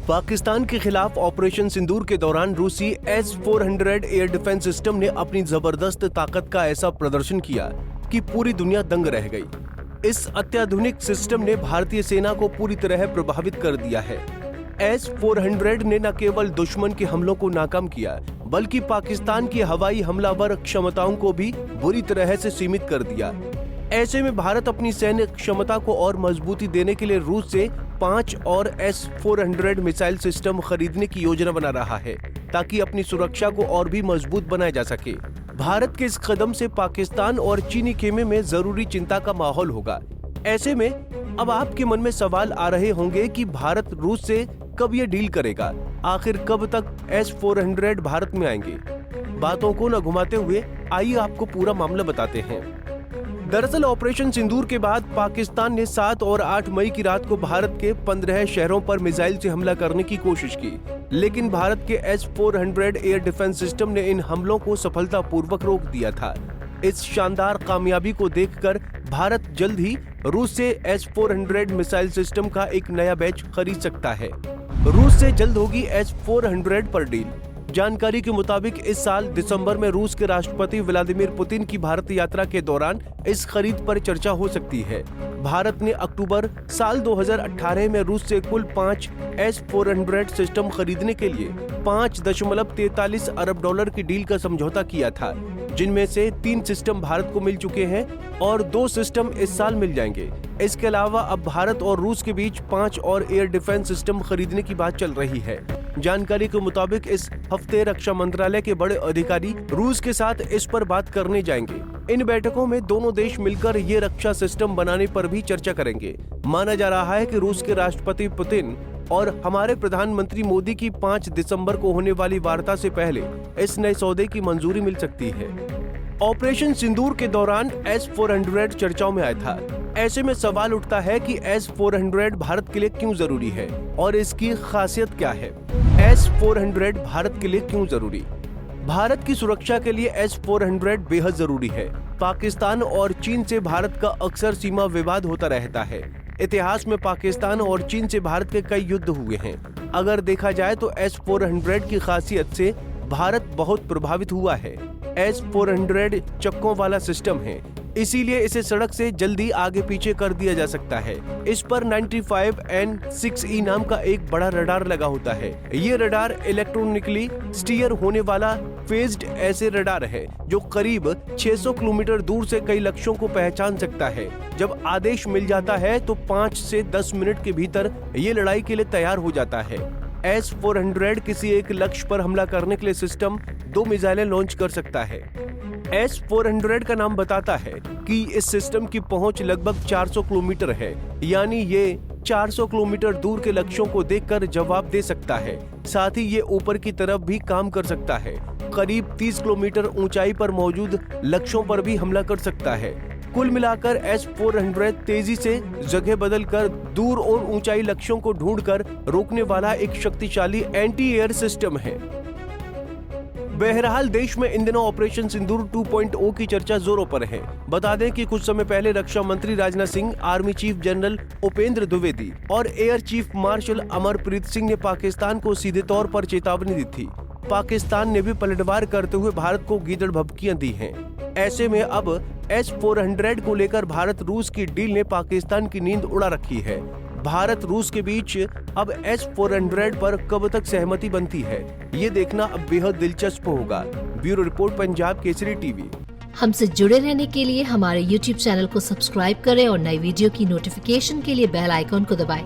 पाकिस्तान के खिलाफ ऑपरेशन सिंदूर के दौरान रूसी S-400 एयर डिफेंस सिस्टम ने अपनी जबरदस्त ताकत का ऐसा प्रदर्शन किया कि पूरी दुनिया दंग रह गई। इस अत्याधुनिक सिस्टम ने भारतीय सेना को पूरी तरह प्रभावित कर दिया है। S-400 ने न केवल दुश्मन के हमलों को नाकाम किया, बल्कि पाकिस्तान की हवाई हमलावर क्षमताओं को भी बुरी तरह से सीमित कर दिया। ऐसे में भारत अपनी सैन्य क्षमता को और मजबूती देने के लिए रूस से 5 और S-400 मिसाइल सिस्टम खरीदने की योजना बना रहा है, ताकि अपनी सुरक्षा को और भी मजबूत बनाया जा सके। भारत के इस कदम से पाकिस्तान और चीनी खेमे में जरूरी चिंता का माहौल होगा। ऐसे में अब आपके मन में सवाल आ रहे होंगे कि भारत रूस से कब ये डील करेगा, आखिर कब तक S-400 भारत में आएंगे। बातों को न घुमाते हुए आइए आपको पूरा मामला बताते हैं। दरअसल ऑपरेशन सिंदूर के बाद पाकिस्तान ने 7 और 8 मई की रात को भारत के 15 शहरों पर मिसाइल से हमला करने की कोशिश की, लेकिन भारत के S-400 एयर डिफेंस सिस्टम ने इन हमलों को सफलतापूर्वक रोक दिया था। इस शानदार कामयाबी को देखकर भारत जल्द ही रूस से S-400 मिसाइल सिस्टम का एक नया बैच खरीद सकता है। रूस से जल्द होगी S-400 पर डील। जानकारी के मुताबिक इस साल दिसंबर में रूस के राष्ट्रपति व्लादिमीर पुतिन की भारत यात्रा के दौरान इस खरीद पर चर्चा हो सकती है। भारत ने अक्टूबर साल 2018 में रूस से कुल 5 S-400 सिस्टम खरीदने के लिए $5.43 अरब की डील का समझौता किया था, जिनमें से 3 सिस्टम भारत को मिल चुके हैं और 2 सिस्टम इस साल मिल जाएंगे। इसके अलावा अब भारत और रूस के बीच 5 और एयर डिफेंस सिस्टम खरीदने की बात चल रही है। जानकारी के मुताबिक इस हफ्ते रक्षा मंत्रालय के बड़े अधिकारी रूस के साथ इस पर बात करने जाएंगे। इन बैठकों में दोनों देश मिलकर ये रक्षा सिस्टम बनाने पर भी चर्चा करेंगे। माना जा रहा है कि रूस के राष्ट्रपति पुतिन और हमारे प्रधानमंत्री मोदी की 5 दिसंबर को होने वाली वार्ता से पहले इस नए सौदे की मंजूरी मिल सकती है। ऑपरेशन सिंदूर के दौरान S-400 चर्चाओं में आया था। ऐसे में सवाल उठता है कि S-400 भारत के लिए क्यों जरूरी है और इसकी खासियत क्या है। S-400 भारत के लिए क्यों जरूरी? भारत की सुरक्षा के लिए S-400 बेहद जरूरी है। पाकिस्तान और चीन से भारत का अक्सर सीमा विवाद होता रहता है। इतिहास में पाकिस्तान और चीन से भारत के कई युद्ध हुए हैं। अगर देखा जाए तो S-400 की खासियत से भारत बहुत प्रभावित हुआ है। S-400 चक्कों वाला सिस्टम है, इसीलिए इसे सड़क से जल्दी आगे पीछे कर दिया जा सकता है। इस पर 95N6E नाम का एक बड़ा रडार लगा होता है। ये रडार इलेक्ट्रॉनिकली स्टीयर होने वाला फेज्ड ऐसे रडार है जो करीब 600 किलोमीटर दूर से कई लक्ष्यों को पहचान सकता है। जब आदेश मिल जाता है तो 5 से 10 मिनट के भीतर ये लड़ाई के लिए तैयार हो जाता है। S-400 किसी एक लक्ष्य पर हमला करने के लिए सिस्टम 2 मिसाइलें लॉन्च कर सकता है। S-400 का नाम बताता है कि इस सिस्टम की पहुंच लगभग 400 किलोमीटर है, यानी ये 400 किलोमीटर दूर के लक्ष्यों को देखकर जवाब दे सकता है। साथ ही ये ऊपर की तरफ भी काम कर सकता है। करीब 30 किलोमीटर ऊंचाई पर मौजूद लक्ष्यों पर भी हमला कर सकता है। कुल मिलाकर S-400 तेजी से जगह बदलकर दूर और ऊंचाई लक्ष्यों को ढूंढकर रोकने वाला एक शक्तिशाली एंटी एयर सिस्टम है। बहरहाल देश में इन दिनों ऑपरेशन सिंदूर 2.0 की चर्चा जोरों पर है। बता दें कि कुछ समय पहले रक्षा मंत्री Rajnath Singh, army chief general Upendra Dwivedi और air chief marshal Amarpreet Singh ने पाकिस्तान को सीधे तौर पर चेतावनी दी थी। पाकिस्तान ने भी पलटवार करते हुए भारत को गीदड़ भभकियां दी हैं। ऐसे में अब S-400 को लेकर भारत रूस की डील ने पाकिस्तान की नींद उड़ा रखी है। भारत रूस के बीच अब S-400 पर कब तक सहमति बनती है, ये देखना अब बेहद दिलचस्प होगा। Bureau report, Punjab Kesari TV. हमसे जुड़े रहने के लिए हमारे YouTube चैनल को सब्सक्राइब करें और नई वीडियो की नोटिफिकेशन के लिए बेल आइकॉन को दबाएं।